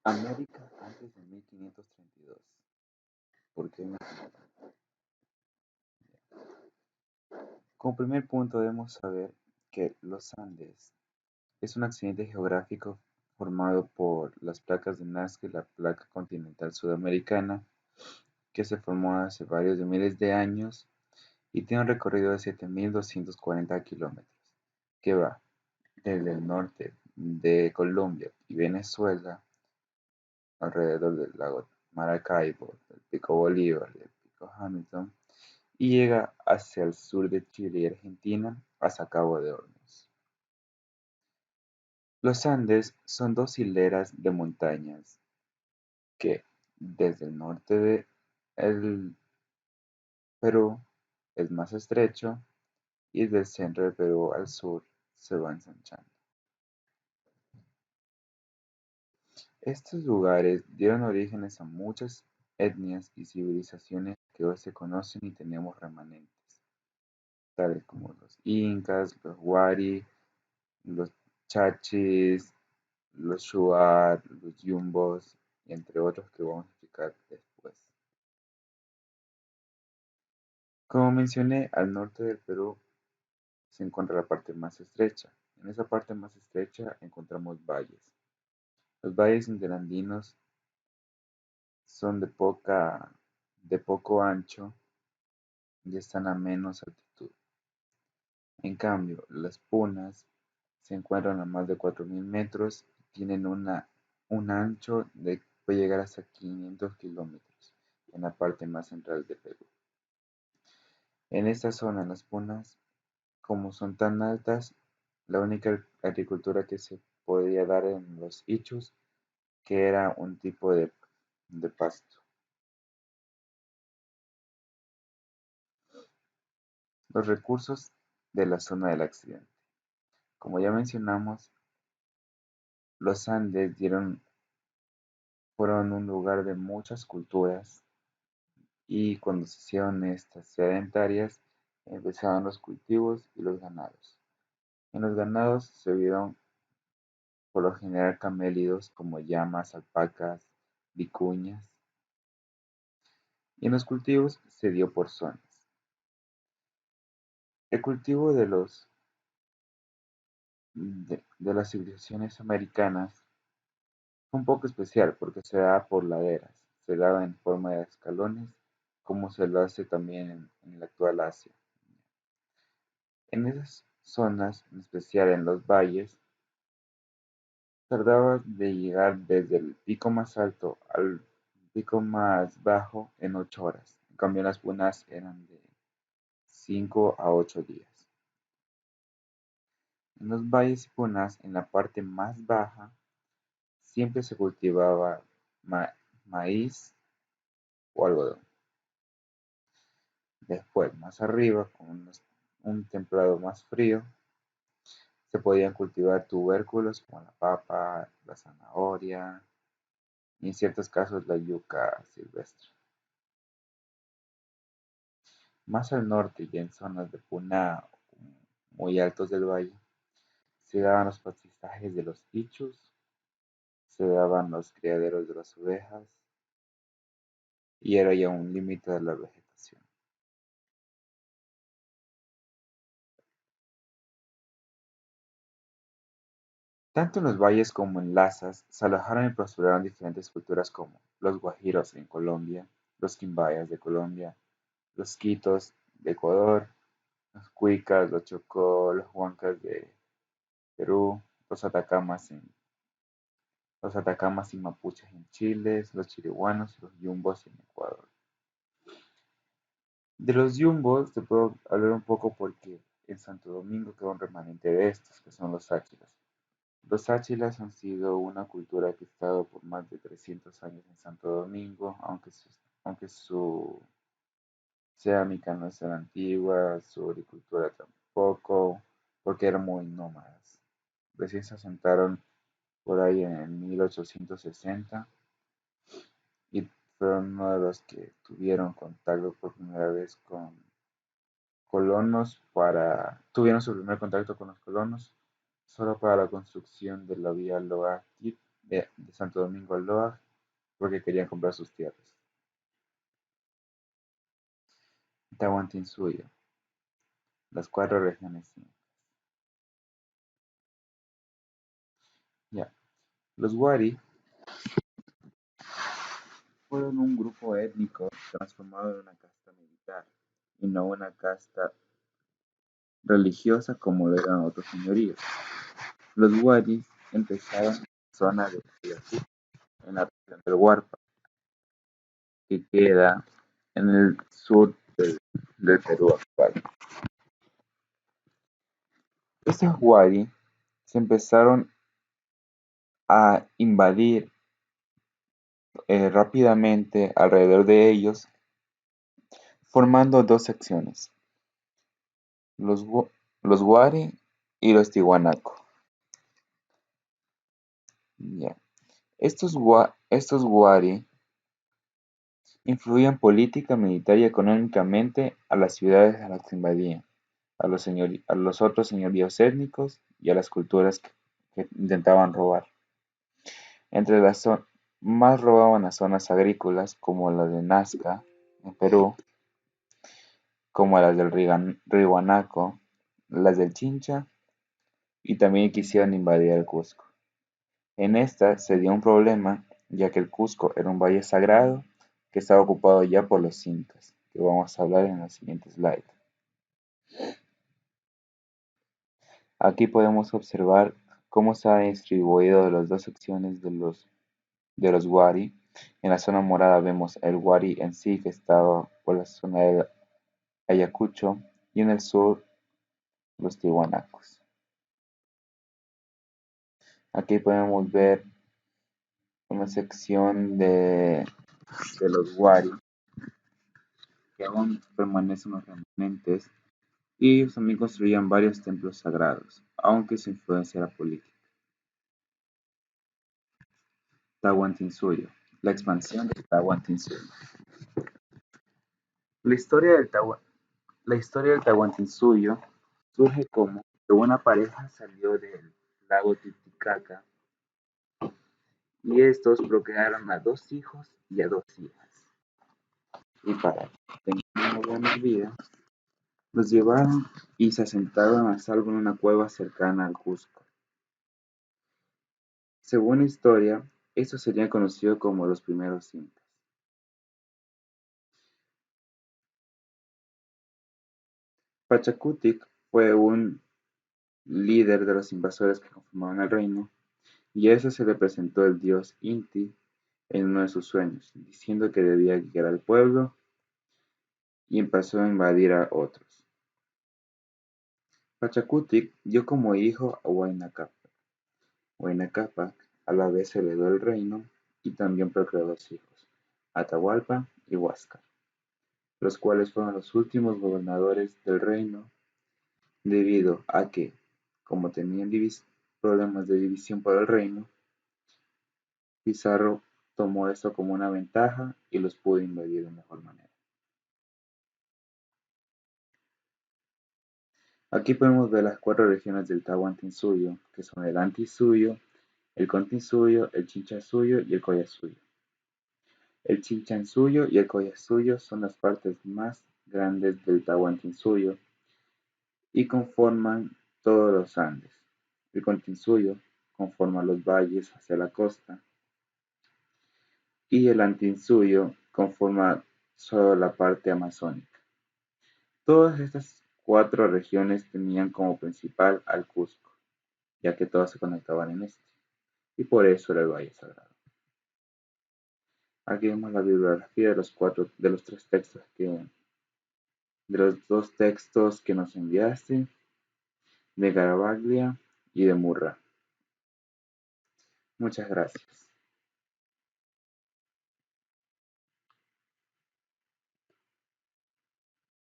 América antes de 1532. ¿Por qué? Como primer punto debemos saber que los Andes es un accidente geográfico formado por las placas de Nazca y la placa continental sudamericana que se formó hace varios de miles de años y tiene un recorrido de 7.240 kilómetros, que va desde el norte de Colombia y Venezuela, alrededor del lago Maracaibo, del Pico Bolívar y del Pico Hamilton, y llega hacia el sur de Chile y Argentina hasta Cabo de Hornos. Los Andes son dos hileras de montañas que, desde el norte del Perú, es más estrecho y del centro del Perú al sur se va ensanchando. Estos lugares dieron orígenes a muchas etnias y civilizaciones que hoy se conocen y tenemos remanentes, tales como los incas, los wari, los chachis, los shuar, los yumbos, y entre otros que vamos a explicar después. Como mencioné, al norte del Perú se encuentra la parte más estrecha. En esa parte más estrecha encontramos valles. Los valles interandinos son de poco ancho y están a menos altitud. En cambio, las punas se encuentran a más de 4.000 metros y tienen un ancho de puede llegar hasta 500 kilómetros en la parte más central de Perú. En esta zona, las punas, como son tan altas, la única agricultura que se podía dar en los ichus, que era un tipo de pasto. Los recursos de la zona del accidente. Como ya mencionamos, los Andes fueron un lugar de muchas culturas y cuando se hicieron estas sedentarias, empezaron los cultivos y los ganados. En los ganados se vieron por lo general camélidos como llamas, alpacas, vicuñas, y en los cultivos se dio por zonas. El cultivo de las civilizaciones americanas fue un poco especial porque se daba por laderas, se daba en forma de escalones, como se lo hace también en la actual Asia. En esas zonas, en especial en los valles, tardaba de llegar desde el pico más alto al pico más bajo en 8 horas. En cambio, las punas eran de 5 a 8 días. En los valles y punas, en la parte más baja, siempre se cultivaba maíz o algodón. Después, más arriba, con un templado más frío, se podían cultivar tubérculos como la papa, la zanahoria y en ciertos casos la yuca silvestre. Más al norte y en zonas de puna muy altos del valle, se daban los pastizales de los ichus, se daban los criaderos de las ovejas y era ya un límite de la vegetación. Tanto en los valles como en Lazas se alojaron y prosperaron diferentes culturas como los guajiros en Colombia, los quimbayas de Colombia, los quitos de Ecuador, los cuicas, los chocó, los huancas de Perú, los atacamas y mapuches en Chile, los chirihuanos y los yumbos en Ecuador. De los yumbos te puedo hablar un poco porque en Santo Domingo queda un remanente de estos, que son los áchilas. Los áchilas han sido una cultura que ha estado por más de 300 años en Santo Domingo, aunque su cerámica no es tan antigua, su agricultura tampoco, porque eran muy nómadas. Recién se asentaron por ahí en 1860 y fueron uno de los que tuvieron contacto por primera vez con tuvieron su primer contacto con los colonos solo para la construcción de la vía Loa de Santo Domingo al Loa porque querían comprar sus tierras. Tahuantinsuyo, las cuatro regiones. Ya. Los Wari fueron un grupo étnico transformado en una casta militar y no una casta religiosa como lo eran otros señoríos. Los Waris empezaron en la zona de Ayacucho, en la región del Huarpa, que queda en el sur del Perú actual. Estos Wari se empezaron a invadir rápidamente alrededor de ellos, formando dos secciones, los, los Wari y los Tiwanaku. Ya. Estos Wari influían política, militar y económicamente a las ciudades a las que invadían, a los otros señoríos étnicos y a las culturas que intentaban robar. Entre las más robaban a zonas agrícolas como la de Nazca, en Perú, como las del Rihuanaco, las del Chincha, y también quisieron invadir el Cusco. En esta se dio un problema, ya que el Cusco era un valle sagrado que estaba ocupado ya por los incas, que vamos a hablar en la siguiente slide. Aquí podemos observar cómo se han distribuido las dos secciones de los Wari. En la zona morada vemos el Wari en sí, que estaba por la zona de Ayacucho, y en el sur los Tiwanacos. Aquí podemos ver una sección de los Wari, que aún permanecen los remanentes, y ellos también construían varios templos sagrados, aunque su influencia era política. Tahuantinsuyo, la expansión del Tahuantinsuyo. La historia del, la historia del Tahuantinsuyo surge como que una pareja salió del lago Titicaca y estos procrearon a dos hijos y a dos hijas. Y para que tengan una buena vida, los llevaron y se asentaron a salvo en una cueva cercana al Cusco. Según la historia, estos serían conocidos como los primeros incas. Pachacutic fue un líder de los invasores que conformaban el reino, y a eso se le presentó el dios Inti en uno de sus sueños, diciendo que debía guiar al pueblo, y empezó a invadir a otros. Pachacutic dio como hijo a Huayna Cápac. Huayna Cápac a la vez heredó el reino y también procreó dos hijos, Atahualpa y Huáscar, los cuales fueron los últimos gobernadores del reino, debido a que, como tenían problemas de división por el reino, Pizarro tomó esto como una ventaja y los pudo invadir de mejor manera. Aquí podemos ver las cuatro regiones del Tahuantinsuyo, que son el Antisuyo, el Continsuyo, el Chinchansuyo y el Collasuyo. El Chinchansuyo y el Collasuyo son las partes más grandes del Tahuantinsuyo y conforman todos los Andes. El Continsuyo conforma los valles hacia la costa y el Antinsuyo conforma solo la parte amazónica. Todas estas cuatro regiones tenían como principal al Cusco, ya que todas se conectaban en este, y por eso era el Valle Sagrado. Aquí vemos la bibliografía de los tres textos de los dos textos que nos enviaste, de Garavaglia y de Murra. Muchas gracias.